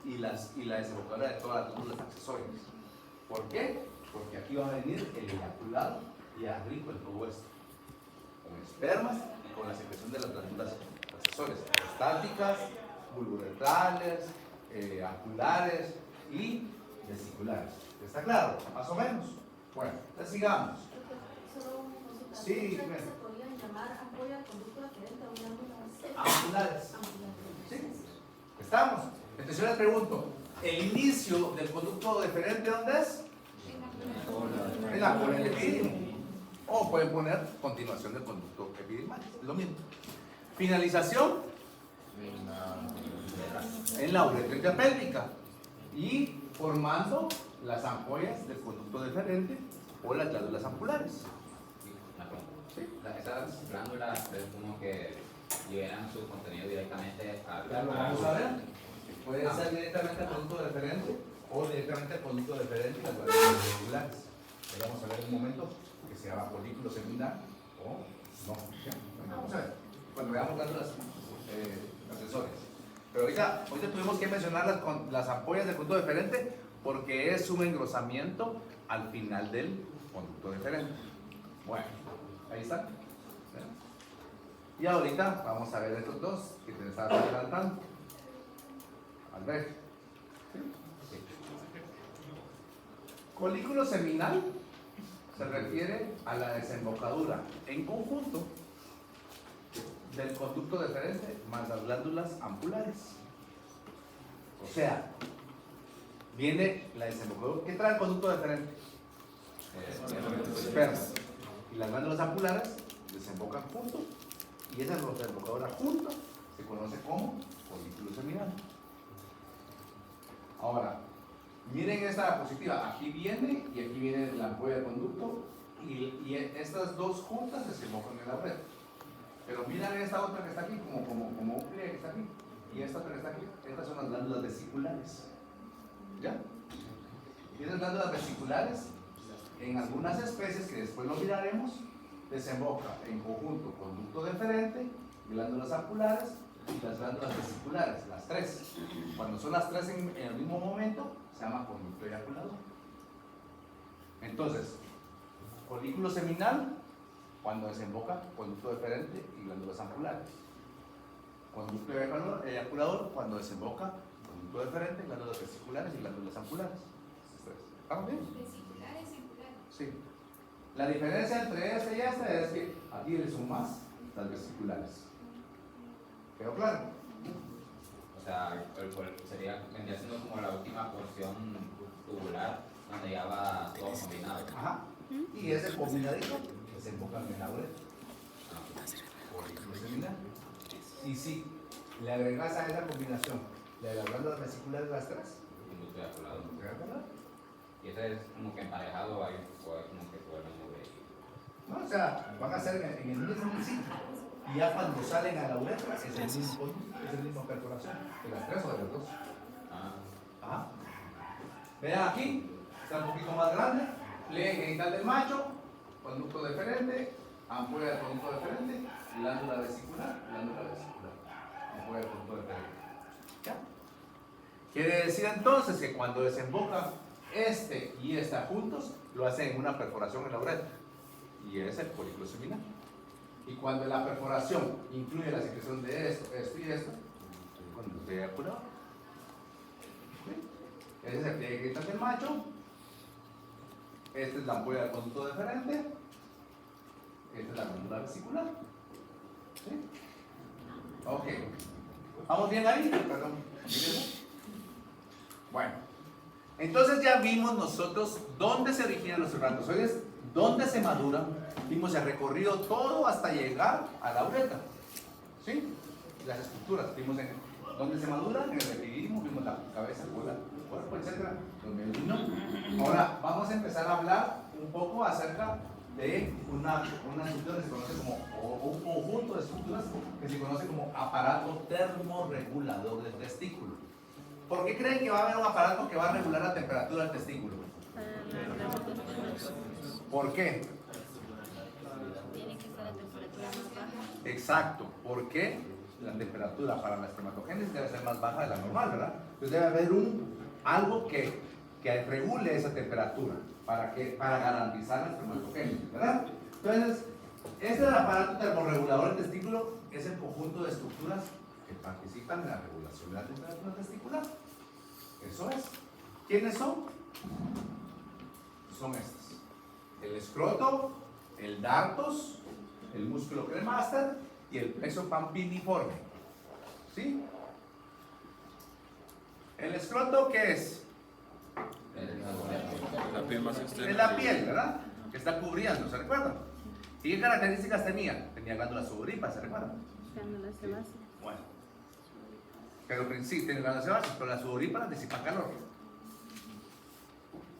y la desembocadura de todas las glándulas accesorias. ¿Por qué? Porque aquí va a venir el eyaculado y rico en todo esto, con espermas y con la secreción de las glándulas accesorias, prostáticas, vulvuretrales, aculares y vesiculares. ¿Está claro? Más o menos. Bueno, entonces sigamos. Solo una consulta. Sí, ¿Ustedes dime. se podrían llamar ampolla conducto deferente o glándulas Aculares. ambulatorias? ¿Sí? ¿Estamos? Entonces yo les pregunto, ¿el inicio del conducto deferente dónde es? En la cola del epidídimo. O pueden poner continuación del conducto epidimal, es lo mismo. Finalización en la uretra interpélvica y formando las ampollas del conducto deferente o las glándulas ampulares. Sí. Esas glándulas es como que liberan su contenido directamente Ya lo vamos a ver. Puede ser directamente el conducto deferente o directamente el conducto deferente y las glándulas vesiculares. Vamos a ver en un momento que se llama folículo seminal o no. ¿Ya? Bueno, vamos a ver cuando veamos glándulas accesorias. Pero ahorita tuvimos que mencionar las ampollas del conducto deferente porque es un engrosamiento al final del conducto deferente. Bueno, ahí está. Y ahorita vamos a ver estos dos que te estás adelantando. Al ver. ¿Sí? Sí. Folículo seminal se refiere a la desembocadura en conjunto del conducto deferente más las glándulas ampulares. O sea, viene la desembocadura. ¿Qué trae el conducto deferente? Espermas. Y las glándulas ampulares desembocan juntos. Y esa desembocadura juntos se conoce como folículo seminal. Ahora, miren esta diapositiva. Aquí viene y aquí viene la ampolla del conducto. Y estas dos juntas desembocan en la uretra. Pero miren esta otra que está aquí, como un pliegue que está aquí. Y esta otra que está aquí. Estas son las glándulas vesiculares. ¿Ya? Y esas glándulas vesiculares, en algunas especies que después lo miraremos, desemboca en conjunto conducto deferente, glándulas ampulares y las glándulas vesiculares, las tres. Cuando son las tres en el mismo momento, se llama conducto eyaculador. Entonces, folículo seminal, cuando desemboca conducto deferente y glándulas ampulares. Conducto eyaculador, cuando desemboca conducto deferente, glándulas vesiculares y glándulas ampulares. ¿Estamos bien? Vesiculares y ampulares. Sí. La diferencia entre este y este es que aquí son más las vesiculares. ¿Quedó claro? O sea, vendría siendo como la última porción tubular donde ya va todo combinado. Ajá. Y ese combinadito desemboca en la uretra. Folículo seminal. Y si le agregas a esa combinación de las glándulas vesiculares las tres, Conducto eyaculador. ¿verdad? Y ese es como que emparejado ahí, o es como que vuelven a mover. No, o sea, van a ser en el mismo sitio. Y ya cuando salen a la uretra es el mismo perforación de las tres o de las dos. Ajá. Vean aquí, está un poquito más grande. Pliegue genital del macho, conducto deferente, ampolla del conducto deferente, glándula vesicular, glándula vesicular, ampolla del conducto deferente. ¿Ya? Quiere decir entonces que cuando desemboca este y esta juntos, lo hacen en una perforación en la uretra, y es el folículo seminal. Y cuando la perforación incluye la secreción de esto, esto y esto, cuando esté apurado, ese es el pliegue genital del macho, esta es la ampolla del conducto deferente, esta es la glándula vesicular. ¿Sí? Ok. ¿Vamos bien ahí? Perdón. Bueno, entonces ya vimos nosotros dónde se originan los espermatozoides, dónde se maduran, vimos el recorrido todo hasta llegar a la uretra. ¿Sí? Las estructuras, vimos en dónde se maduran, en el epididimo, vimos la cabeza, cola, cuerpo, etc. Ahora vamos a empezar a hablar un poco acerca de una estructura que se conoce como, o un conjunto de estructuras que se conoce como aparato termorregulador del testículo. ¿Por qué creen que va a haber un aparato que va a regular la temperatura del testículo? ¿Por qué? Tiene que estar a temperatura más baja. Exacto, porque la temperatura para la espermatogénesis debe ser más baja de la normal, ¿verdad? Entonces debe haber algo que regule esa temperatura para garantizar la espermatogénesis, ¿verdad? Entonces, este aparato termorregulador del testículo es el conjunto de estructuras que participan en la regulación de la temperatura testicular. Eso es. ¿Quiénes son? Son estas: el escroto, el dartos, el músculo cremaster y el plexo pampiniforme. ¿Sí? ¿El escroto qué es? La piel más externa. Es la piel, ¿verdad? Que está cubriendo, ¿se recuerdan? ¿Y qué características tenía? Tenía glándulas sudoríparas, ¿se recuerdan? Glándulas sebáceas. Bueno, pero sí, tiene glándulas sebáceas, pero las sudoríparas disipan calor.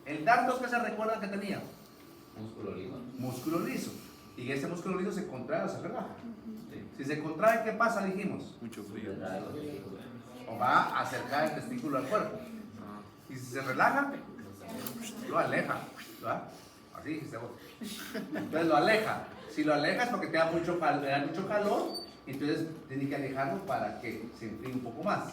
¿El dartos qué se recuerdan que tenía? Músculo liso. Músculo liso. Y ese músculo liso se contrae o se relaja. Si se contrae, ¿qué pasa? Dijimos. Mucho frío. O va a acercar el testículo al cuerpo. Y si se relaja, lo aleja. ¿Verdad? Así dijiste vos. Entonces lo aleja. Si lo aleja es porque te da mucho calor, entonces tienes que alejarlo para que se enfríe un poco más.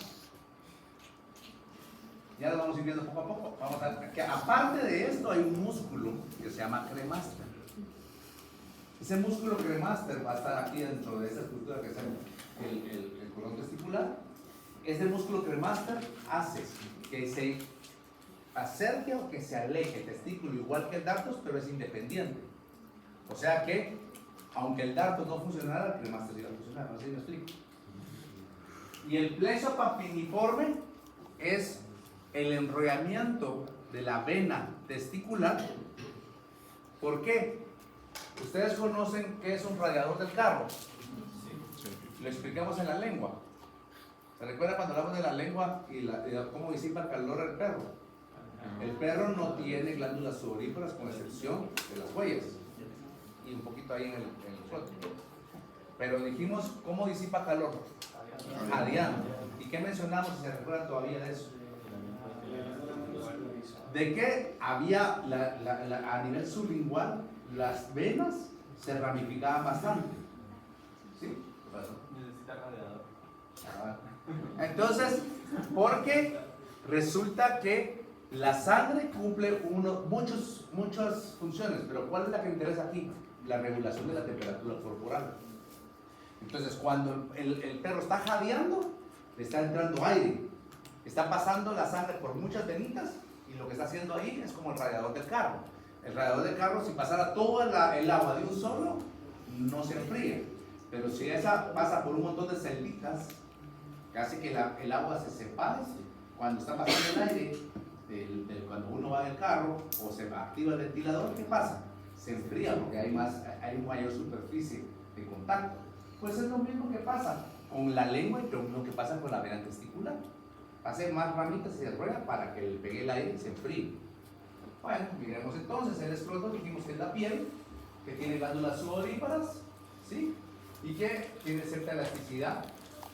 Ya lo vamos a ir viendo poco a poco. Vamos a ver que aparte de esto hay un músculo que se llama cremaster. Ese músculo cremaster va a estar aquí dentro de esta estructura que es el cordón testicular. Ese músculo cremaster hace que se acerque o que se aleje el testículo igual que el dartos, pero es independiente. O sea que, aunque el dartos no funcionara, el cremaster iba a funcionar. No sé si me explico. Y el plexo pampiniforme es el enrollamiento de la vena testicular. ¿Por qué? ¿Ustedes conocen qué es un radiador del carro? Lo explicamos en la lengua. ¿Se recuerda cuando hablamos de la lengua y cómo disipa el calor del perro? El perro no tiene glándulas sudoríparas con excepción de las huellas y un poquito ahí en el suelo. Pero dijimos, ¿cómo disipa calor? Jadeando. ¿Y qué mencionamos, si se recuerdan todavía de eso? De que había a nivel sublingual las venas se ramificaban bastante. ¿Sí? ¿Qué pasó? Necesita radiador. Entonces, porque resulta que la sangre cumple muchas funciones, pero ¿cuál es la que interesa aquí? La regulación de la temperatura corporal. Entonces, cuando el perro está jadeando, le está entrando aire, está pasando la sangre por muchas venitas y lo que está haciendo ahí es como el radiador del carro. El radiador del carro, si pasara todo el agua de un solo, no se enfría. Pero si esa pasa por un montón de celditas, que hace que el agua se separe, cuando está pasando el aire, cuando uno va del carro o se activa el ventilador, ¿qué pasa? Se enfría porque hay mayor superficie de contacto. Pues es lo mismo que pasa con la lengua y lo mismo que pasa con la vena testicular. Hace más ramitas y se enrolla para que le pegue el aire y se enfríe. Bueno, miremos entonces el escroto, dijimos que es la piel, que tiene glándulas sudoríparas, ¿sí? Y que tiene cierta elasticidad.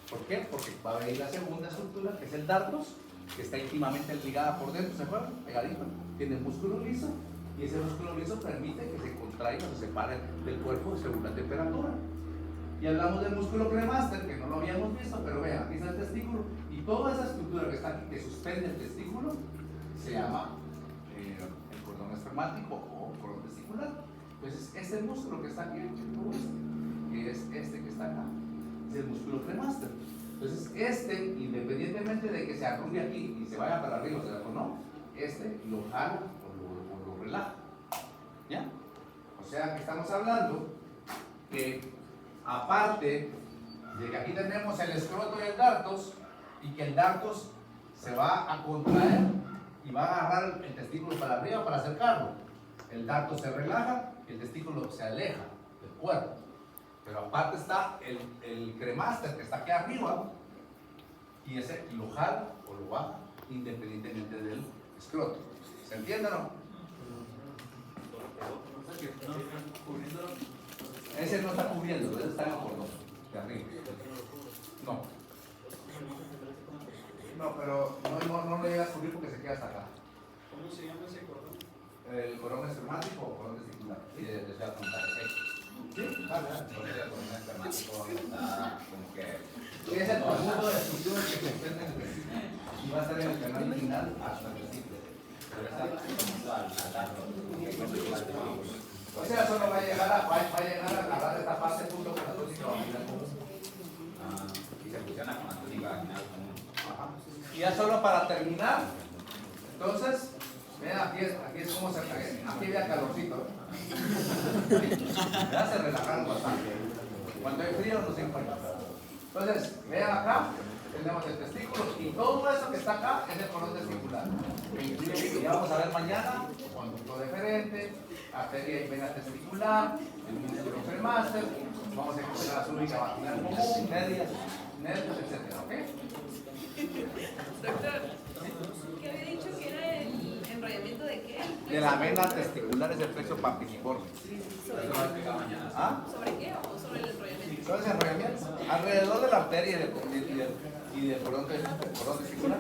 ¿Por qué? Porque va a venir la segunda estructura, que es el dartos, que está íntimamente ligada por dentro, ¿se acuerdan? Pegadito. Tiene músculo liso Y ese músculo liso permite que se contraiga o se separe del cuerpo según la temperatura. Y hablamos del músculo cremaster, que no lo habíamos visto, pero vean, aquí está el testículo. Y toda esa estructura que está aquí, que suspende el testículo, se llama el cordón espermático o cordón testicular. Entonces, este músculo que está aquí, todo esto, que es este que está acá, es el músculo cremaster. Entonces, independientemente de que se arrugue aquí y se vaya para arriba o no, lo jala o lo relaja. ¿Ya? O sea que estamos hablando que, aparte de que aquí tenemos el escroto y el dartos, y que el dartos se va a contraer y va a agarrar el testículo para arriba para acercarlo. El dartos se relaja, el testículo se aleja del cuerpo. Pero aparte está el cremaster que está aquí arriba, y ese lo jala o lo baja independientemente del escroto. ¿Se entiende o no? Ese no está cubriendo, ese está en el cordón de arriba. No. No, pero no lo llega a cubrir porque se queda hasta acá. ¿Cómo se llama ese cordón? El cordón espermático o cordón testicular. Sí, les voy a contar ¿Sí? Dale. porque el cordón espermático está como que Es el conjunto de estructuras que se extienden en el testículo y va a estar en el canal inguinal hasta el testículo. pero está conjunto al dardo, O sea, solo va a llegar a agarrar esta parte junto con la túnica vaginal común. y se fusiona con la túnica vaginal común. Ajá. Y ya solo para terminar, entonces, vean aquí es como se aquí vea calorcito. Ya se relajaron bastante. Cuando hay frío no se importa. Entonces, vean acá, tenemos el testículo y todo eso que está acá es el cordón testicular. Y ya vamos a ver mañana, conducto deferente, arteria y vena testicular, el músculo cremaster, vamos a encontrar la túnica vaginal común, nervios, etc. ¿Ok? Doctor, ¿qué había dicho que era el enrollamiento de qué? De la vena testicular es el plexo papiliforme. ¿Sobre Eso lo voy a explicar mañana. ¿Ah? ¿Sobre qué o sobre el enrollamiento? ¿Cuál es el enrollamiento? Alrededor de la arteria y del cordón testicular.